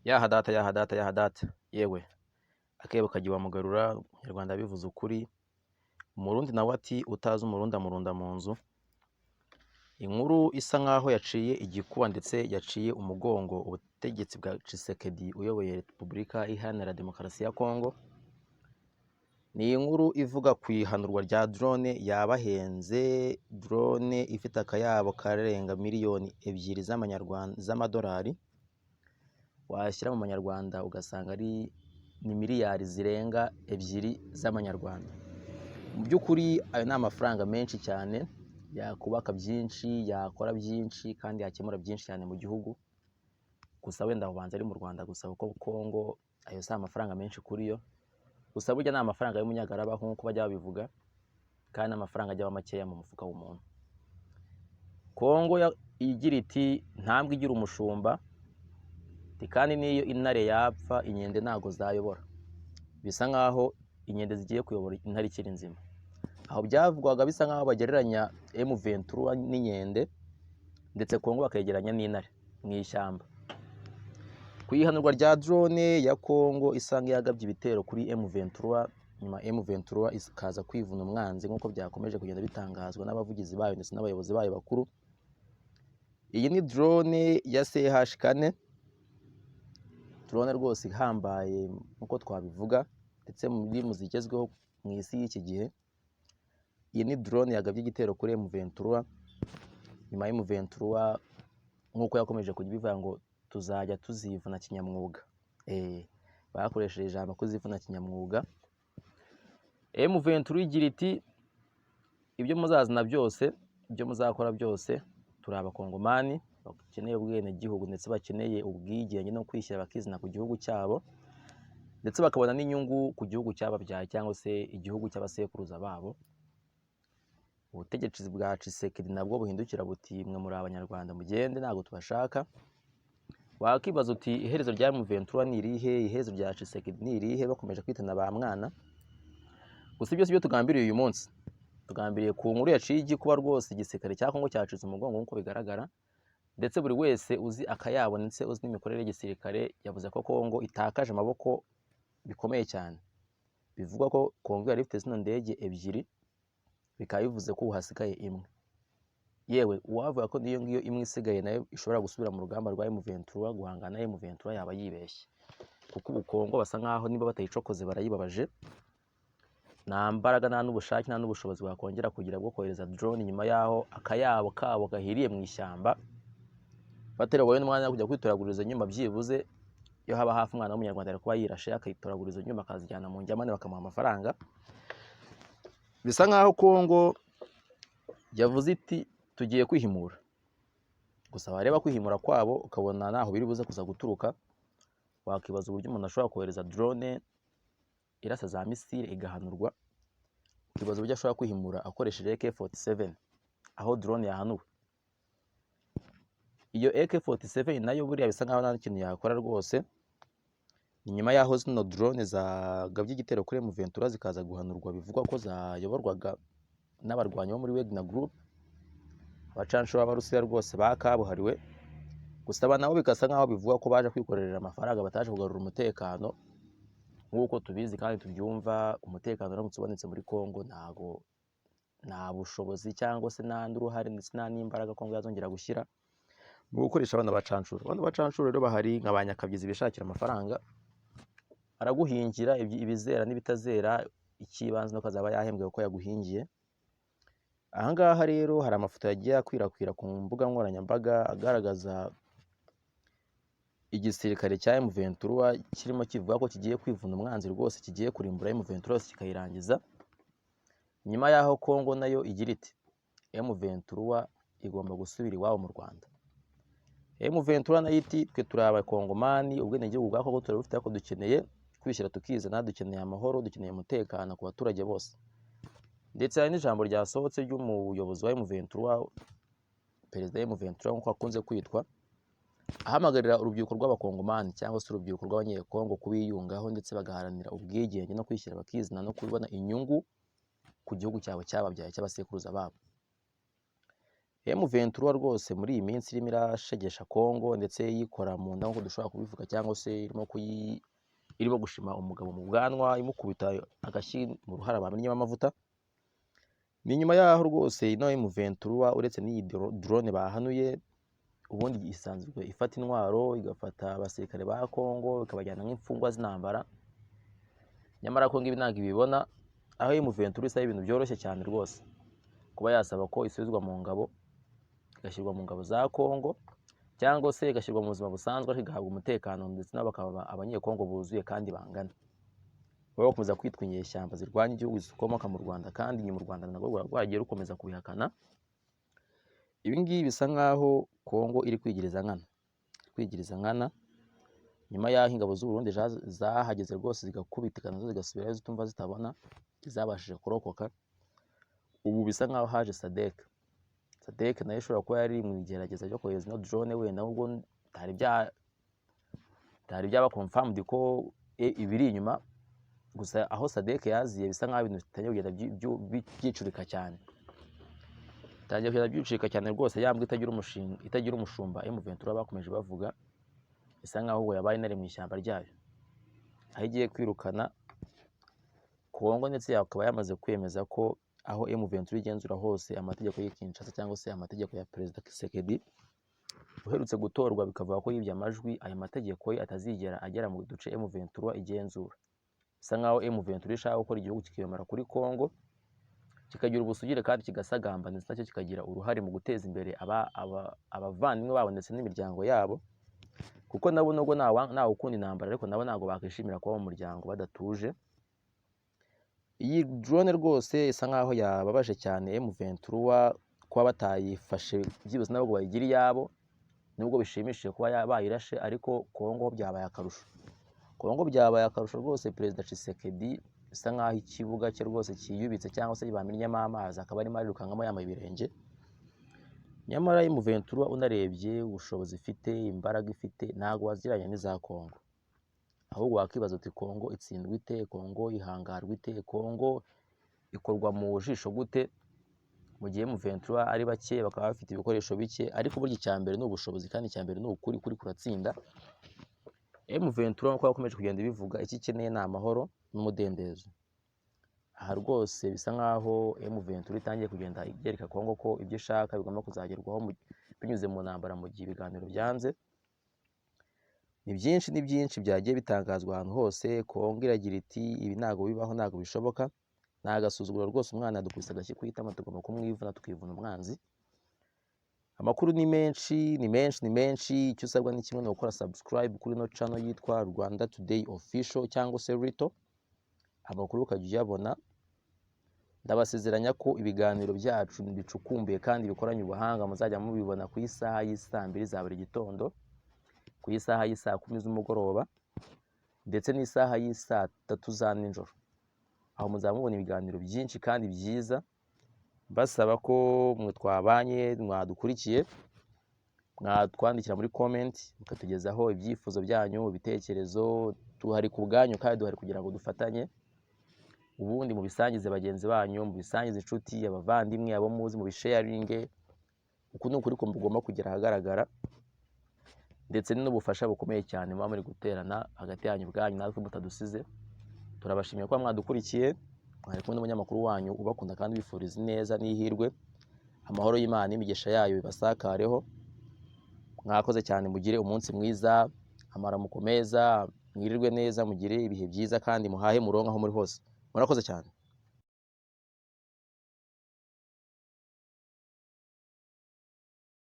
Yahadata yewe akebo kagiwa mugarura Nyarwanda bivuze ukuri. Umurundi nawe ati utazi umurundi amurunda mu nzu. Inkuru isa nkaho yaciye igikuba ndetse yaciye umugongo ubutegetsi bwa TCHISKED uyoboye Repubulika Iharanira Demokarasi ya Congo. Ni inkuru ivuga ku ihanurwa rya drone yabahenze, drone ifite akayabo karenga miliyoni 2 z'amadolari. Washyira mu manyarwanda ugasanga ari ni miliyari zirenga 2 z'amanyarwanda. Mu by'ukuri ayo ni amafaranga menshi cyane, yakubaka byinshi, yakora byinshi kandi yakemura byinshi cyane mu gihugu. Gusa wenda ubanza ari mu Rwanda gusa kuko Congo ayo si amafaranga menshi kuri yo. Gusa burya ni amafaranga y'umunyagaraba nk'uko bajya babivuga, kandi amafaranga ajya makeya mu mufuka w'umuntu. Congo igira iti ntambwe igira umushumba, kandi niyo intare yapfa inkende ntago zayobora. Bisa nkaho inkende zigiye kuyobora intare ikiri nzima. Aho byavugwaga bisa nkaho bagereranya M23 n'inkende, ndetse Congo bakegeranya n'intare mu ishyamba. Kwihanurwa rya drone ya Congo isanga yagabye ibitero kuri M23, nyuma M23 ikaza kwivuna umwanzi nk'uko byakomeje kugenda bitangazwa n'abavugizi bayo ndetse n'abayobozi bayo bakuru. Iyi ni drone ya CH4, drone rwose ihambaye nk'uko twabivuga, ndetse muri muzigezweho mu isi y'iki gihe. Iyi ni drone yagabye igitero kuri M23, nyuma M23 nk'uko yakomeje kujya bivuga ngo tuzajya tuzivuna kinyamwuga. Bakoresheje ijambo kuzivuna kinyamwuga. M23 igira iti ibyo muzazana byose, ibyo muzakora byose, turi abakongomani bakeneye ubwene gihugu ndetse bakeneye ubwigenge no kwishyira bakizina ku gihugu cyabo, ndetse bakabona n'inyungu ku gihugu cyababyaye cyangwa se igihugu cy'abasekuruza babo. Ubutegetsi bwa TCHISKED nabwo buhindukira buti mwe muri abanyarwanda mugende ntago tubashaka. Wakibaza uti iherezo rya M23 ni irihe, iherezo rya TCHISKED ni irihe, bakomeje kwitana ba mwana. Gusa ibyo tugambiriye uyu munsi, tugambiriye ku nkuru yaciye igikuba rwose igisirikare cya Congo cyacitse umugongo nk'uko bigaragara, ndetse buri wese uzi akayabo ndetse uzi n'imikorere y'igisirikare yavuze ko Congo itakaje amaboko bikomeye cyane. Bivugwa ko Congo yari ifite zino ndege 2, bikaba bivuze ko uhasigaye imwe. Yewe uwavuga ko niyo ngiyo imwe isigaye nayo ishobora gusubira mu rugamba rwa M23 guhangana na M23 yaba yibeshye, kuko ubu Congo basa nkaho niba batayicokoze barayibabaje. Nta mbaraga nta n'ubushake nta n'ubushobozi bwakongera kugira bwo kohereza drone nyuma yaho akayabo kabo gahiriye mu ishyamba, baterewe n'umwanya kujya kwitoraguriza nyuma. Byibuze iyo haba hafi umwana w'umunyarwanda ari kuba yirashe akayitoraguriza nyuma akazijyana mu njyamane bakamuha amafaranga. Bisa nkaho Congo yavuze iti tugiye kwihimura. Gusa wareba kwihimura kwabo ukabona naho biri buze kuza guturuka, wakibaza uburyo umuntu ashobora kohereza drone irasa za misile igahanurwa, ukibaza uburyo ashobora kwihimura akoresheje AK47 aho drone yahanuwe. Iyo AK47 nayo buriya bisa nkaho nta kintu yakora rwose. Inyuma yaho zino drone zagabye igitero kuri M23 zikaza guhanurwa, bivugwa ko zayoborwaga n'abarwanyi bo muri Wagner Group, abacanshuro b'Abarusiya rwose bakabuhariwe. Gusa nabo bikasa nkaho bivuga ko baje kwikorera amafaranga, bataje kugarura umutekano nk'uko tubizi kandi tubyumva. Umutekano uramutse ubonetse muri Congo ntago nta bushobozi cyangwa se nta n'uruhare ndetse nta n'imbaraga Congo yazongera gushyira mu gukoresha abana bacanshuro. Abana bacanshuro rero bahari nk'abanyakabyizi bishakira amafaranga, araguhingira ibizera n'ibitazera, ikibanze no kazaba yahembwe uko yaguhingiye. Ahangaha rero hari amafoto yagiye akwirakwira ku mbuga nkoranyambaga agaragaza igisirikare cya M23 kirimo kivuga ko kigiye kwivuna umwanzi rwose, kigiye kurimbura M23 kikayirangiza. Nyuma yaho Congo nayo igira iti M23 igomba gusubira iwabo mu Rwanda. M23 nayo iti twe turi abakongomani, ubwenegihugu bwa Congo turabufite ariko dukeneye kwishyira tukizana, dukeneye amahoro, dukeneye umutekano ku baturage bose. Ndetse hari n'ijambo ryasohotse ry'umuyobozi wa M23, perezida wa M23 nk'uko akunze kwitwa, ahamagarira urubyiruko rw'abakongomani cyangwa se urubyiruko rw'abanyekongo kubiyungaho ndetse bagaharanira ubwigenge no kwishyira bakizana no kubona inyungu ku gihugu cyabo cyababyaye cy'abasekuruza babo. M23 rwose muri iyi minsi irimo irashegesha Congo ndetse yikora mu nda nk'uko dushobora kubivuga, cyangwa se irimo gushima umugabo mu bwanwa imukubita agashyi mu ruhara bamennyemo amavuta. Ni nyuma yaho rwose ino M23 uretse n'iyi drone bahanuye, ubundi isanzwe ifata intwaro igafata abasirikare ba Congo ikabajyana nk'imfungwa z'intambara. Nyamara ko ngibi ntabwo ibibona, aho M23 isaba ibintu byoroshye cyane rwose, kuba yasaba ko isubizwa mu ngabo, igashyirwa mu ngabo za Congo, cyangwa se igashyirwa mu buzima busanzwe ariko igahabwa umutekano, ndetse nabo bakaba abanyekongo buzuye kandi bangana. Baba bakomeza kwitwa inyeshyamba zirwanya igihugu zikomoka mu Rwanda, kandi nyuma u Rwanda nabwo rwagiye rukomeza kubihakana. Ibi ngibi bisa nk'aho Congo iri kwigiriza nkana, nyuma y'aho ingabo z'u Burundi zahageze rwose zigakubita nazo zigasubirayo zitumva zitabona, izabashije kurokoka. Ubu bisa nk'aho haje SADC nayo ishobora kuba yari mu igerageza ryo kohereza ino drone, wenda ubwo bitari byaba confirmed ko ibiri inyuma. Gusa aho SADC yaziye bisa nk'aho ibintu bitangiye kugenda byicurika cyane, rwose. Yambwe itagira umushumba M23 bakomeje bavuga, bisa nk'aho ubwo yabaye intare mu ishyamba ryayo, aho igiye kwirukana Congo, ndetse yakaba yamaze kwemeza ko aho M23 igenzura hose amategeko y'Kinshasa cyangwa se amategeko ya Perezida TCHISKED uherutse gutorwa, bikavuga ko yibye amajwi, aya mategeko ye atazigera agera mu duce M23 igenzura. Bisa nk'aho M23 ishaka gukora igihugu kikiyomera kuri Congo, kikagira ubusugire kandi kigasagamba, ndetse nacyo kikagira uruhare mu guteza imbere abavandimwe babo ndetse n'imiryango yabo, kuko nabo nubwo ntawe ukunda intambara, ariko nabo ntabwo bakishimira kuba mu muryango badatuje. Iyi drone rwose isa nk'aho yababaje cyane M23 kuba batayifashe byibuze nabo bayigira iyabo, nubwo bishimishije kuba bayirashe, ariko Congo byabaye akarusho rwose. Perezida TCHISKED bisa nk'aho ikibuga cye rwose kiyubitse, cyangwa se bamennyemo amazi, akaba arimo arirukankamo yambaye ibirenge. Nyamara M23 unarebye ubushobozi ifite, imbaraga ifite, ntabwo waziranye n'iza Congo. Ahubwo wakibaza uti Congo itsindwa ite, Congo ihangarwa ite, Congo ikorwa mu jisho gute, mu gihe M23 ari bake bakaba bafite ibikoresho bike. Ariko burya icyambere ni ubushobozi, kandi icyambere ni ukuri kuratsinda. M23 nk'uko bakomeje kugenda ibivuga, icyo ikeneye ni amahoro n'umudendezo. Aha rwose bisa nk'aho M23 itangiye kugenda igereka Congo ko ibyo ishaka bigomba kuzagerwaho binyuze mu ntambara, mu gihe ibiganiro byanze. Ni byinshi byagiye bitangazwa ahantu hose. Congo iragira iti ibi ntabwo bibaho, ntabwo bishoboka, ni agasuzuguro rwose. Umwana yadukubise agashyi ku itama, tugomba kumwivuna tukivuna umwanzi. Amakuru ni menshi. Icyo usabwa ni kimwe, ni gukora subscribe kuri no channel yitwa Rwanda Today Official cyangwa se Rito, amakuru ukajya uyabona. Ndabasezeranya ko ibiganiro byacu bicukumbuye kandi bikoranye ubuhanga, muzajya mubibona ku isaha y'isa 2 za buri gitondo, ku isaha y'isa 10 z'umugoroba, ndetse n'isaha y'isa 3 za nijoro. Aho muzamubona ibiganiro byinshi kandi byiza. Basaba ko mwe twabanye mwadukurikiye, mwatwandikira muri comment, mukatugezaho ibyifuzo byanyu, ibitekerezo. Tuhari ku bwanyu kandi duhari kugira ngo dufatanye, ubundi mubisangize bagenzi banyu, mubisangize inshuti, abavandimwe, abo muzi, mubisharinge. Uku ni ukuri ko mugomba kugera ahagaragara, ndetse n'ubufasha bukomeye cyane muba muri guterana hagati yanyu bwanyu, natwe mutadusize. Turabashimiye ko mwadukurikiye. Mwari kumwe n'umunyamakuru wanyu ubakunda kandi bifuriza neza n'ihirwe. Amahoro y'Imana n'imigisha yayo bibasakareho. Mwakoze cyane, mugire umunsi mwiza, amaramuko meza, mwirirwe neza, mugire ibihe byiza, kandi muhahe muronka aho muri hose. Murakoze cyane.